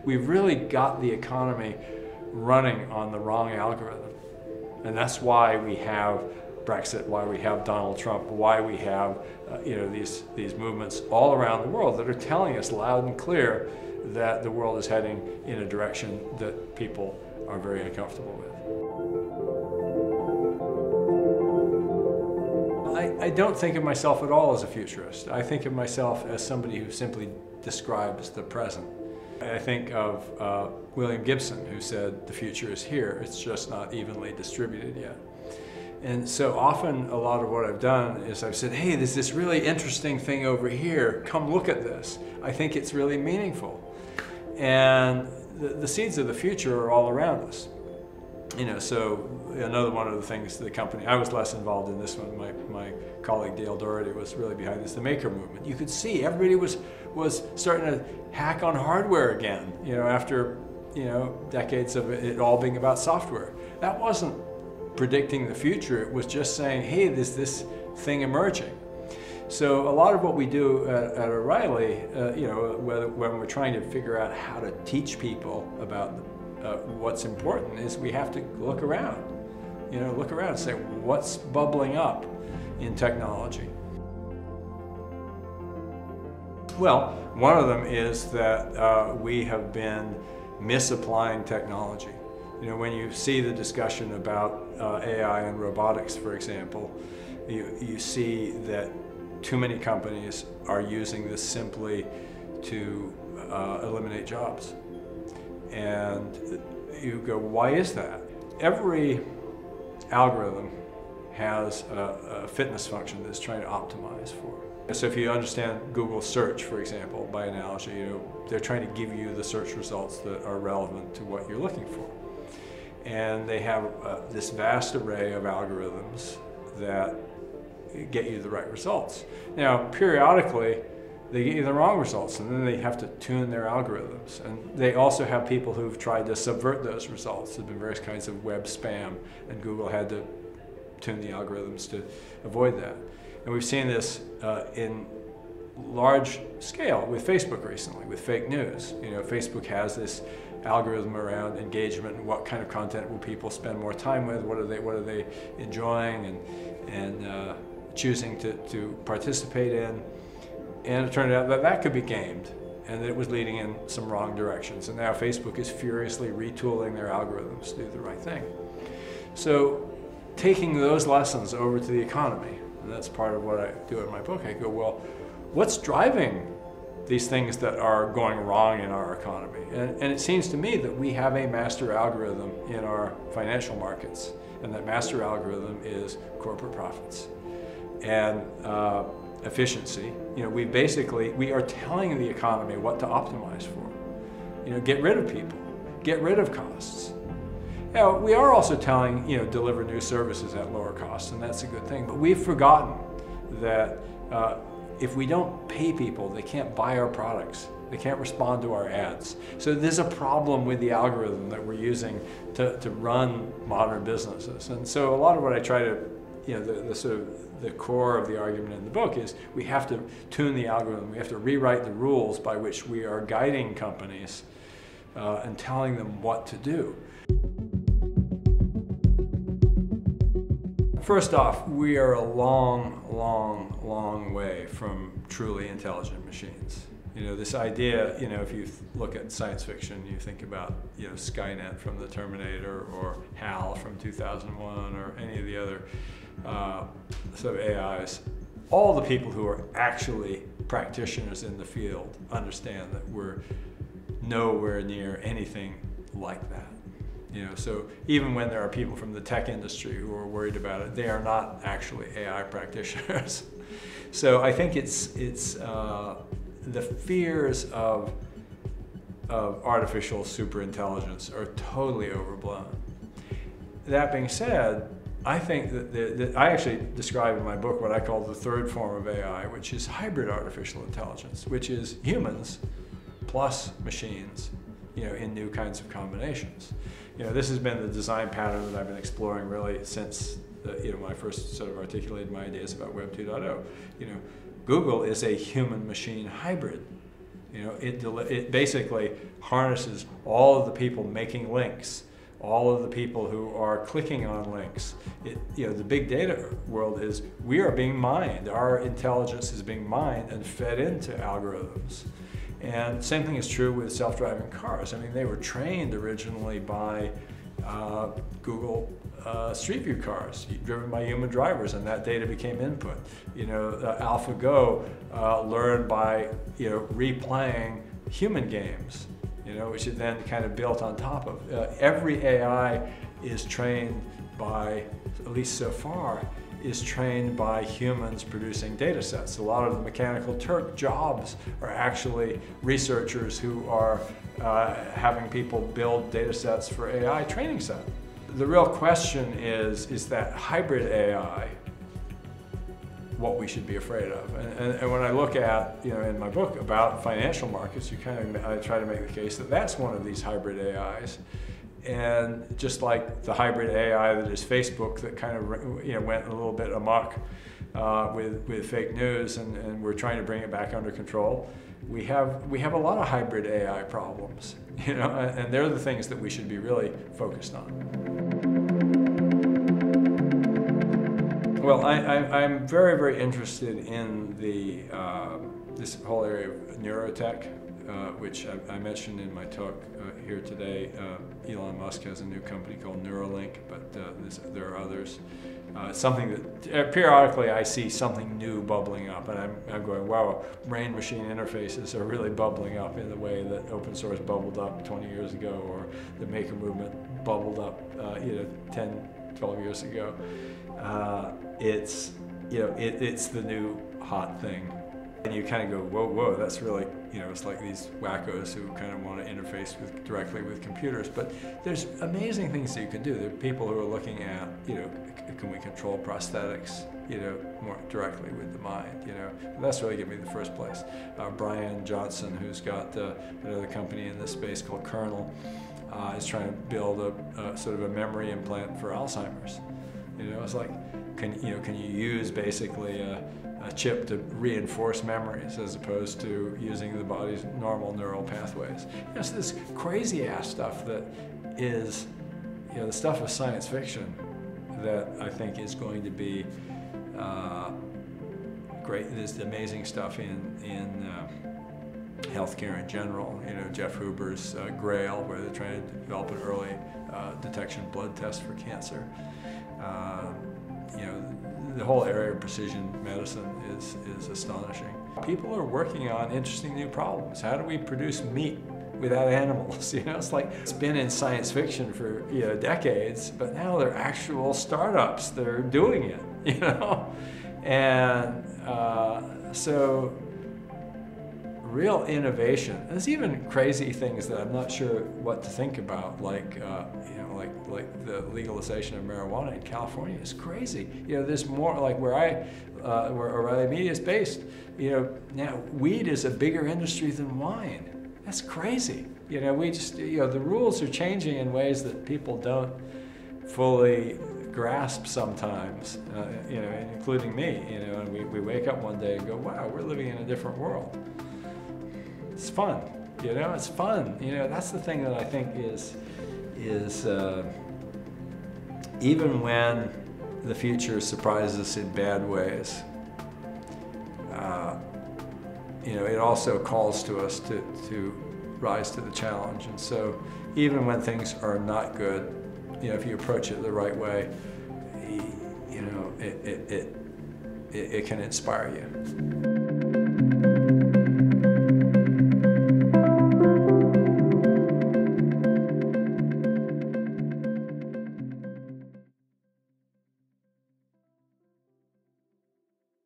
we've really got the economy running on the wrong algorithm. And that's why we have Brexit, why we have Donald Trump, why we have these movements all around the world that are telling us loud and clear that the world is heading in a direction that people are very uncomfortable with. I don't think of myself at all as a futurist. I think of myself as somebody who simply describes the present. I think of William Gibson, who said, "The future is here, it's just not evenly distributed yet." And so often a lot of what I've done is I've said, hey, there's this really interesting thing over here, come look at this. I think it's really meaningful. And the seeds of the future are all around us. So another one of the things the company, I was less involved in this one, my colleague Dale Doherty was really behind this, the maker movement. You could see everybody was starting to hack on hardware again, after decades of it all being about software. That wasn't predicting the future, it was just saying, hey, there's this thing emerging. So a lot of what we do at O'Reilly, when we're trying to figure out how to teach people about what's important, is we have to look around. Look around and say, what's bubbling up in technology? Well, one of them is that we have been misapplying technology. When you see the discussion about AI and robotics, for example, you see that too many companies are using this simply to eliminate jobs. And you go, why is that? Every algorithm has a fitness function that it's trying to optimize for. So if you understand Google search, for example, by analogy, they're trying to give you the search results that are relevant to what you're looking for. And they have this vast array of algorithms that get you the right results. Now, periodically, they get you the wrong results, and then they have to tune their algorithms. And they also have people who've tried to subvert those results. There's been various kinds of web spam, and Google had to tune the algorithms to avoid that. And we've seen this in large scale with Facebook recently, with fake news. Facebook has this algorithm around engagement and what kind of content will people spend more time with, what are they enjoying and choosing to participate in. And it turned out that that could be gamed, and that it was leading in some wrong directions. And now Facebook is furiously retooling their algorithms to do the right thing. So taking those lessons over to the economy, and that's part of what I do in my book, I go, well, what's driving these things that are going wrong in our economy? And it seems to me that we have a master algorithm in our financial markets, and that master algorithm is corporate profits and efficiency. We are telling the economy what to optimize for. Get rid of people, get rid of costs. Now, we are also telling, deliver new services at lower costs, and that's a good thing, but we've forgotten that if we don't pay people, they can't buy our products. They can't respond to our ads. So there's a problem with the algorithm that we're using to run modern businesses. And so a lot of what I try to, the core of the argument in the book is we have to tune the algorithm. We have to rewrite the rules by which we are guiding companies and telling them what to do. First off, we are a long, long, long way from truly intelligent machines. This idea, if you look at science fiction, you think about, Skynet from the Terminator, or HAL from 2001, or any of the other sort of AIs. All the people who are actually practitioners in the field understand that we're nowhere near anything like that. So even when there are people from the tech industry who are worried about it, they are not actually AI practitioners. So I think it's the fears of artificial superintelligence are totally overblown. That being said, I think that I actually describe in my book what I call the third form of AI, which is hybrid artificial intelligence, which is humans plus machines, in new kinds of combinations. This has been the design pattern that I've been exploring really since when I first sort of articulated my ideas about Web 2.0. Google is a human-machine hybrid. You know, it basically harnesses all of the people making links, all of the people who are clicking on links. You know, the big data world is we are being mined. Our intelligence is being mined and fed into algorithms. And same thing is true with self-driving cars. I mean, they were trained originally by Google Street View cars, driven by human drivers, and that data became input. You know, AlphaGo learned by, you know, replaying human games, you know, which is then kind of built on top of. Every AI is trained by, at least so far, is trained by humans producing data sets. A lot of the Mechanical Turk jobs are actually researchers who are having people build data sets for AI training set. The real question is that hybrid AI what we should be afraid of? And when I look at, you know, in my book about financial markets, I try to make the case that that's one of these hybrid AIs. And just like the hybrid AI that is Facebook that kind of, you know, went a little bit amok with fake news, and we're trying to bring it back under control. We have a lot of hybrid AI problems, you know, and they're the things that we should be really focused on. Well, I'm very, very interested in this whole area of neurotech, which I mentioned in my talk here today. Elon Musk has a new company called Neuralink, but there are others. It's something that periodically I see something new bubbling up, and I'm going, wow, brain-machine interfaces are really bubbling up in the way that open source bubbled up 20 years ago, or the maker movement bubbled up 10, 12 years ago. It's the new hot thing. And you kind of go, whoa, whoa, that's really, you know, it's like these wackos who kind of want to interface directly with computers. But there's amazing things that you can do. There are people who are looking at, you know, can we control prosthetics, you know, more directly with the mind, you know. And that's really given me the first place. Brian Johnson, who's got another company in this space called Kernel, is trying to build a sort of a memory implant for Alzheimer's. You know, it's like, can you use basically a chip to reinforce memories as opposed to using the body's normal neural pathways? You know, so this crazy ass stuff that is, you know, the stuff of science fiction that I think is going to be great. There's amazing stuff in healthcare in general. You know, Jeff Huber's Grail, where they're trying to develop an early detection blood test for cancer. You know, the whole area of precision medicine is astonishing. People are working on interesting new problems. How do we produce meat without animals? You know, it's like, it's been in science fiction for, you know, decades, but now there are actual startups that are doing it, you know? And so real innovation. There's even crazy things that I'm not sure what to think about, like you know, like the legalization of marijuana in California is crazy. You know, there's more, like where O'Reilly Media is based. You know, now weed is a bigger industry than wine. That's crazy. You know, we just, you know, the rules are changing in ways that people don't fully grasp sometimes. You know, including me. You know, and we wake up one day and go, wow, we're living in a different world. It's fun, you know, it's fun. You know, that's the thing that I think is even when the future surprises us in bad ways, you know, it also calls to us to rise to the challenge. And so even when things are not good, you know, if you approach it the right way, you know, it can inspire you.